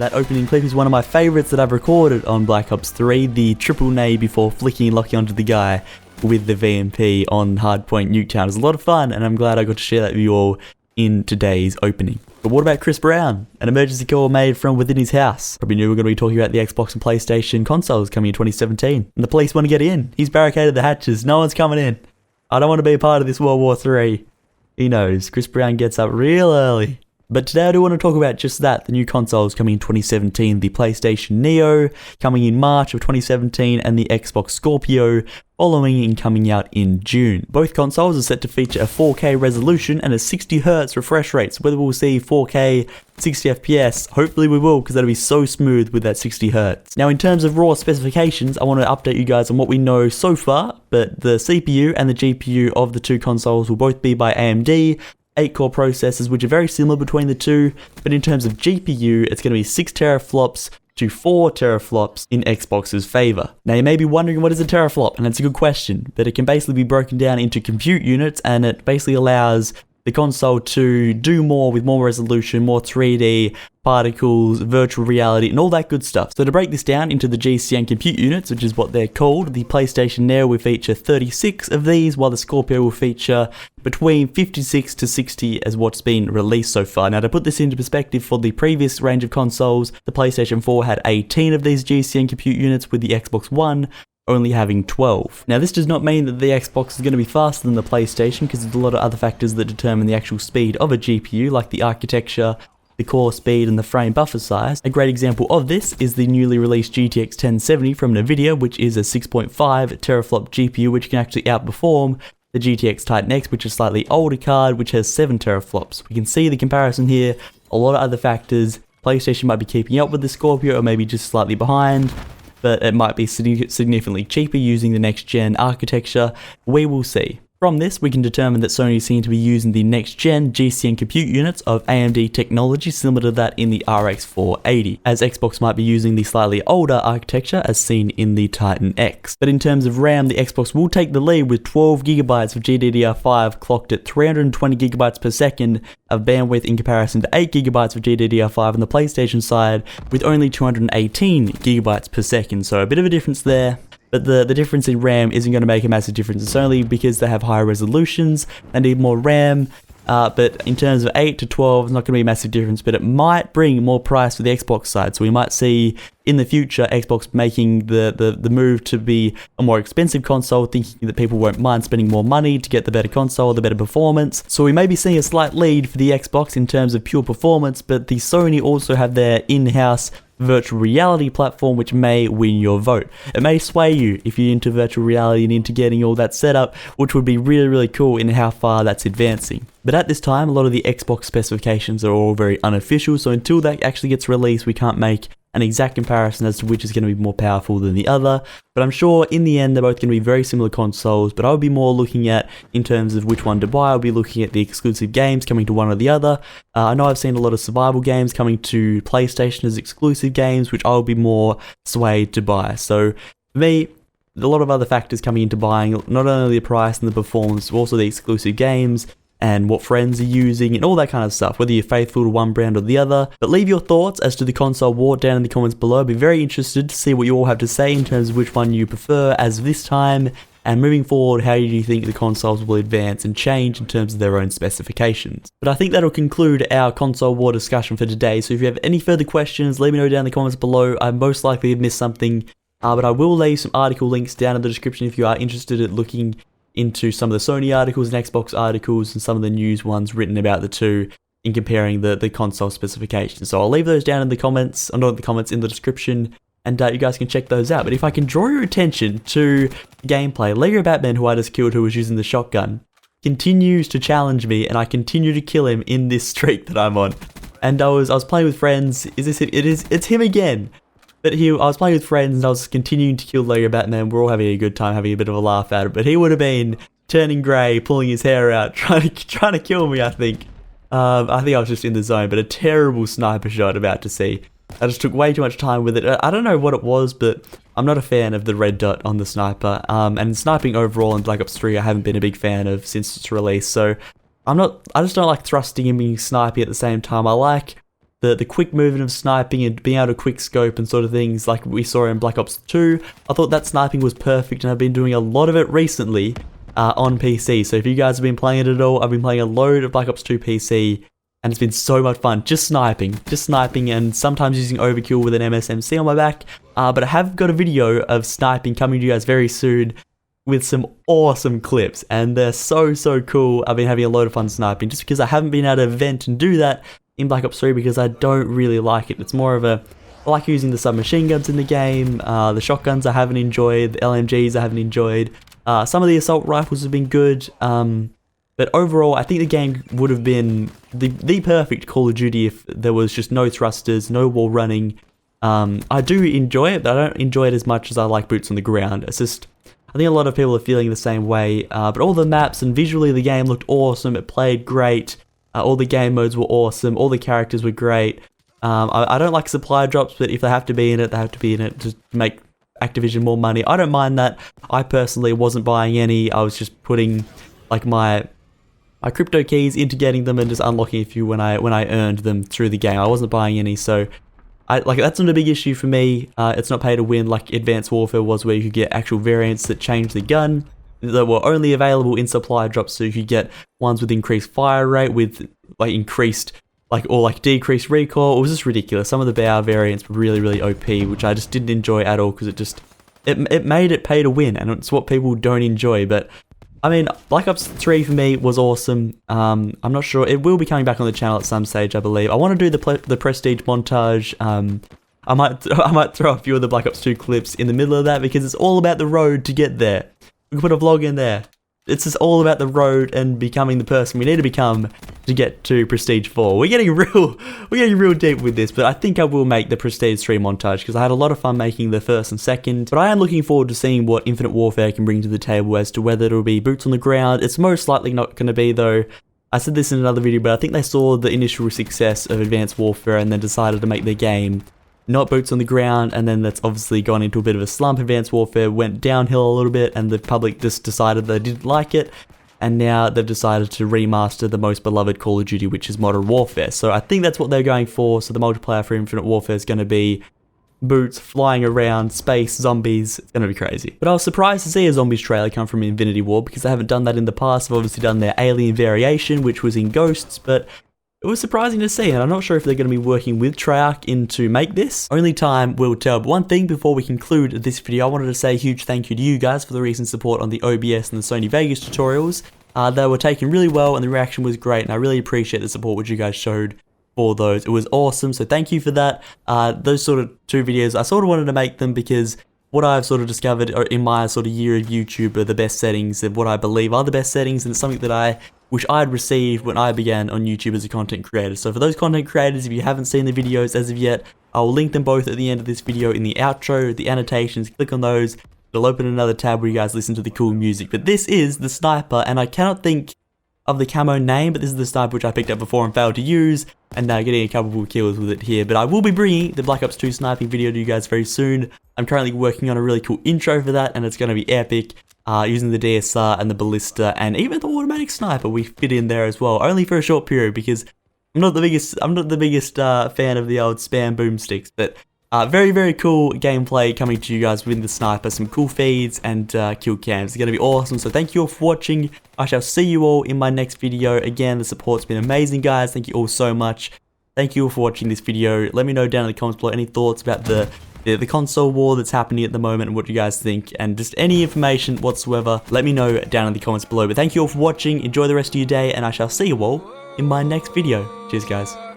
That opening clip is one of my favorites that I've recorded on Black Ops 3, the triple nay before flicking and locking onto the guy with the VMP on Hardpoint Nuketown. It was a lot of fun, and I'm glad I got to share that with you all in today's opening. But what about Chris Brown? An emergency call made from within his house. Probably knew we were going to be talking about the Xbox and PlayStation consoles coming in 2017. And the police want to get in. He's barricaded the hatches. No one's coming in. I don't want to be a part of this World War III. He knows. Chris Brown gets up real early. But today I do want to talk about just that, the new consoles coming in 2017, the PlayStation Neo coming in March of 2017 and the Xbox Scorpio following and coming out in June. Both consoles are set to feature a 4K resolution and a 60Hz refresh rate, so whether we'll see 4K 60fps, hopefully we will, because that'll be so smooth with that 60Hz. Now in terms of raw specifications, I want to update you guys on what we know so far, but the CPU and the GPU of the two consoles will both be by AMD, 8-core processors, which are very similar between the two, but in terms of GPU, it's going to be 6 teraflops to 4 teraflops in Xbox's favor. Now you may be wondering what is a teraflop, and that's a good question, but it can basically be broken down into compute units, and it basically allows the console to do more with more resolution, more 3D, particles, virtual reality, and all that good stuff. So to break this down into the GCN compute units, which is what they're called, the PlayStation Neo will feature 36 of these, while the Scorpio will feature between 56 to 60 as what's been released so far. Now to put this into perspective, for the previous range of consoles, the PlayStation 4 had 18 of these GCN compute units, with the Xbox One only having 12. Now this does not mean that the Xbox is going to be faster than the PlayStation, because there's a lot of other factors that determine the actual speed of a GPU, like the architecture, the core speed, and the frame buffer size. A great example of this is the newly released GTX 1070 from Nvidia, which is a 6.5 teraflop GPU, which can actually outperform the GTX Titan X, which is a slightly older card, which has 7 teraflops. We can see the comparison here, a lot of other factors. PlayStation might be keeping up with the Scorpio, or maybe just slightly behind, but it might be significantly cheaper using the next gen architecture. We will see. From this, we can determine that Sony seem to be using the next gen GCN compute units of AMD technology, similar to that in the RX 480, as Xbox might be using the slightly older architecture as seen in the Titan X. But in terms of RAM, the Xbox will take the lead with 12GB of GDDR5 clocked at 320GB per second of bandwidth, in comparison to 8GB of GDDR5 on the PlayStation side with only 218GB per second. So a bit of a difference there. But the difference in RAM isn't going to make a massive difference. It's only because they have higher resolutions, they need more RAM. But in terms of 8 to 12, it's not going to be a massive difference, but it might bring more price for the Xbox side. So we might see in the future Xbox making the move to be a more expensive console, thinking that people won't mind spending more money to get the better console, the better performance. So we may be seeing a slight lead for the Xbox in terms of pure performance, but the Sony also have their in-house virtual reality platform, which may win your vote. It may sway you if you're into virtual reality and into getting all that set up, which would be really, really cool in how far that's advancing. But at this time, a lot of the Xbox specifications are all very unofficial, so until that actually gets released, we can't make an exact comparison as to which is going to be more powerful than the other. But I'm sure in the end they're both going to be very similar consoles, but I would be more looking at, in terms of which one to buy, I'll be looking at the exclusive games coming to one or the other. I know I've seen a lot of survival games coming to PlayStation as exclusive games, which I'll be more swayed to buy. So for me, a lot of other factors coming into buying, not only the price and the performance, but also the exclusive games, and what friends are using, and all that kind of stuff, whether you're faithful to one brand or the other. But leave your thoughts as to the console war down in the comments below. I'd be very interested to see what you all have to say in terms of which one you prefer as of this time, and moving forward, how do you think the consoles will advance and change in terms of their own specifications. But I think that'll conclude our console war discussion for today, so if you have any further questions, let me know down in the comments below. I most likely have missed something, but I will leave some article links down in the description if you are interested in looking into some of the Sony articles and Xbox articles and some of the news ones written about the two in comparing the console specifications. So I'll leave those down in the comments, or not in the comments, in the description, and you guys can check those out. But if I can draw your attention to gameplay, Lego Batman, who I just killed, who was using the shotgun, continues to challenge me, and I continue to kill him in this streak that I'm on. And I was playing with friends. Is this him? It's him again. But I was playing with friends and I was continuing to kill Lego Batman. We're all having a good time, having a bit of a laugh at it. But he would have been turning grey, pulling his hair out, trying to kill me, I think. I think I was just in the zone, but a terrible sniper shot about to see. I just took way too much time with it. I don't know what it was, but I'm not a fan of the red dot on the sniper. And sniping overall in Black Ops 3, I haven't been a big fan of since its release. So I just don't like thrusting and being snipey at the same time. I like the quick movement of sniping and being able to quick scope and sort of things like we saw in Black Ops 2. I thought that sniping was perfect, and I've been doing a lot of it recently on PC. So if you guys have been playing it at all, I've been playing a load of Black Ops 2 PC, and it's been so much fun just sniping, and sometimes using overkill with an MSMC on my back. But I have got a video of sniping coming to you guys very soon with some awesome clips, and they're so cool. I've been having a load of fun sniping just because I haven't been able to vent and do that in Black Ops 3 because I don't really like it. It's more of a, I like using the submachine guns in the game, the shotguns I haven't enjoyed, the LMGs I haven't enjoyed. Some of the assault rifles have been good, but overall I think the game would have been the perfect Call of Duty if there was just no thrusters, no wall running. I do enjoy it, but I don't enjoy it as much as I like boots on the ground. It's just, I think a lot of people are feeling the same way, but all the maps and visually the game looked awesome, it played great. All the game modes were awesome, all the characters were great. I don't like supply drops, but if they have to be in it, they have to be in it to make Activision more money. I don't mind that. I personally wasn't buying any. I was just putting like my crypto keys into getting them and just unlocking a few when I earned them through the game. I wasn't buying any, so that's not a big issue for me. It's not pay to win like Advanced Warfare was, where you could get actual variants that change the gun that were only available in supply drops, so you could get ones with increased fire rate, with like increased or decreased recoil. It was just ridiculous. Some of the BR variants were really OP, which I just didn't enjoy at all because it made it pay to win, and it's what people don't enjoy. But I mean, Black Ops 3 for me was awesome. I'm not sure, it will be coming back on the channel at some stage, I believe. I want to do the Prestige montage. I might throw a few of the Black Ops 2 clips in the middle of that because it's all about the road to get there. We can put a vlog in there. It's just all about the road and becoming the person we need to become to get to Prestige 4. We're getting real deep with this, but I think I will make the Prestige 3 montage because I had a lot of fun making the first and second. But I am looking forward to seeing what Infinite Warfare can bring to the table as to whether it'll be boots on the ground. It's most likely not going to be, though. I said this in another video, but I think they saw the initial success of Advanced Warfare and then decided to make their game not boots on the ground, and then that's obviously gone into a bit of a slump. Advanced Warfare went downhill a little bit, and the public just decided they didn't like it, and now they've decided to remaster the most beloved Call of Duty, which is Modern Warfare. So I think that's what they're going for. So the multiplayer for Infinite Warfare is going to be boots, flying around, space, zombies. It's going to be crazy. But I was surprised to see a zombies trailer come from Infinity Ward because they haven't done that in the past. They've obviously done their Alien variation, which was in Ghosts, but it was surprising to see, and I'm not sure if they're going to be working with Treyarch to make this. Only time will tell. But one thing before we conclude this video, I wanted to say a huge thank you to you guys for the recent support on the OBS and the Sony Vegas tutorials. They were taken really well, and the reaction was great, and I really appreciate the support which you guys showed for those. It was awesome, so thank you for that. Those sort of two videos, I sort of wanted to make them because what I've sort of discovered in my sort of year of YouTube are the best settings of what I believe are the best settings, and it's something that I wish I had received when I began on YouTube as a content creator. So for those content creators, if you haven't seen the videos as of yet, I'll link them both at the end of this video in the outro, the annotations. Click on those. It'll open another tab where you guys listen to the cool music. But this is the sniper, and I cannot think of the camo name, but this is the sniper which I picked up before and failed to use, and now getting a couple of kills with it here. But I will be bringing the Black Ops 2 sniping video to you guys very soon. I'm currently working on a really cool intro for that, and it's going to be epic. Using the DSR and the ballista and even the automatic sniper we fit in there as well, only for a short period because I'm not the biggest fan of the old spam boomsticks, but very cool gameplay coming to you guys with the sniper, some cool feeds and kill cams. It's going to be awesome, so thank you all for watching. I shall see you all in my next video. Again, the support's been amazing, guys. Thank you all so much. Thank you all for watching this video. Let me know down in the comments below any thoughts about the console war that's happening at the moment and what you guys think, and just any information whatsoever, let me know down in the comments below. But thank you all for watching, enjoy the rest of your day, and I shall see you all in my next video. Cheers, guys.